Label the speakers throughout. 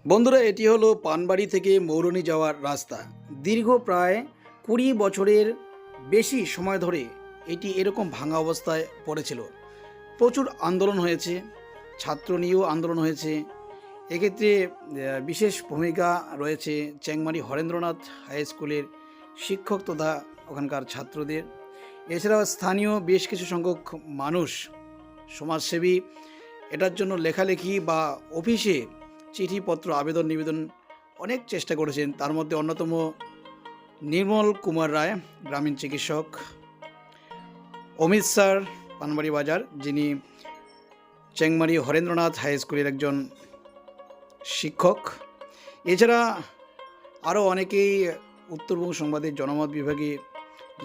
Speaker 1: বন্ধুরা, এটি হলো পানবাড়ি থেকে মৌরনী যাওয়ার রাস্তা। দীর্ঘ প্রায় 20 বছরের বেশি সময় ধরে এটি এরকম ভাঙা অবস্থায় পড়েছিল। প্রচুর আন্দোলন হয়েছে, ছাত্র নিয়েও আন্দোলন হয়েছে। এক্ষেত্রে বিশেষ ভূমিকা রয়েছে চ্যাংমারি হরেন্দ্রনাথ হাই স্কুলের শিক্ষক তথা ওখানকার ছাত্রদের। এছাড়াও স্থানীয় বেশ কিছু সংখ্যক মানুষ, সমাজসেবী এটার জন্য লেখালেখি বা অফিসে চিঠিপত্র, আবেদন নিবেদন অনেক চেষ্টা করেছেন। তার মধ্যে অন্যতম নির্মল কুমার রায়, গ্রামীণ চিকিৎসক, অমিত স্যার, পানবাড়ি বাজার, যিনি চ্যাংমারি হরেন্দ্রনাথ হাই স্কুলের একজন শিক্ষক। এছাড়া আরও অনেকেই উত্তরবঙ্গ সংবাদের জনমত বিভাগে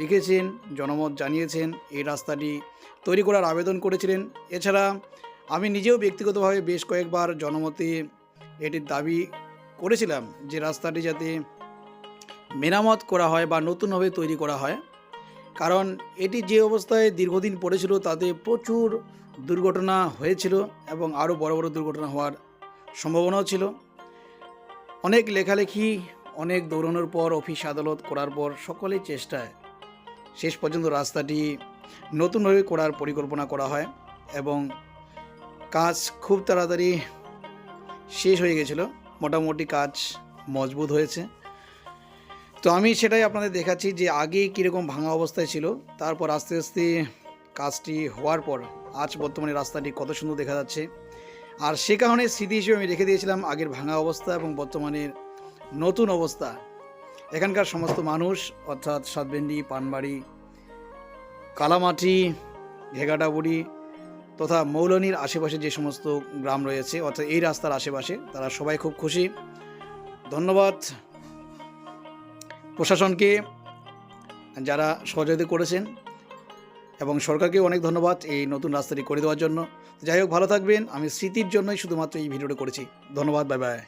Speaker 1: লিখেছেন, জনমত জানিয়েছেন, এই রাস্তাটি তৈরি করার আবেদন করেছিলেন। এছাড়া আমি নিজেও ব্যক্তিগতভাবে বেশ কয়েকবার জনমতে এটির দাবি করেছিলাম যে রাস্তাটি যাতে মেরামত করা হয় বা নতুনভাবে তৈরি করা হয়, কারণ এটি যে অবস্থায় দীর্ঘদিন পড়েছিল তাতে প্রচুর দুর্ঘটনা হয়েছিল এবং আরও বড় বড় দুর্ঘটনা হওয়ার সম্ভাবনাও ছিল। অনেক লেখালেখি, অনেক দৌড়ানোর পর, অফিস আদালত করার পর সকলের চেষ্টায় শেষ পর্যন্ত রাস্তাটি নতুনভাবে করার পরিকল্পনা করা হয় এবং কাজ খুব তাড়াতাড়ি শেষ হয়ে গেছিল। মোটামুটি কাজ মজবুত হয়েছে। তো আমি সেটাই আপনাদের দেখাচ্ছি যে আগে কীরকম ভাঙা অবস্থায় ছিল, তারপর আস্তে আস্তে কাজটি হওয়ার পর আজ বর্তমানে রাস্তাটি কত সুন্দর দেখা যাচ্ছে। আর সে কারণে স্মৃতি হিসেবে আমি রেখে দিয়েছিলাম আগের ভাঙা অবস্থা এবং বর্তমানের নতুন অবস্থা। এখানকার সমস্ত মানুষ, অর্থাৎ সাতবেন্ডি, পানবাড়ি, কালামাটি, ঘেঘাটাবুড়ি তথা মৌলনীর আশেপাশে যে সমস্ত গ্রাম রয়েছে, অর্থাৎ এই রাস্তার আশেপাশে, তারা সবাই খুব খুশি। ধন্যবাদ প্রশাসনকে যারা সহযোগিতা করেছেন এবং সরকারকেও অনেক ধন্যবাদ এই নতুন রাস্তাটি করে দেওয়ার জন্য। যাই হোক, ভালো থাকবেন। আমি স্মৃতির জন্যই শুধুমাত্র এই ভিডিওটা করেছি। ধন্যবাদ, বাই বাই।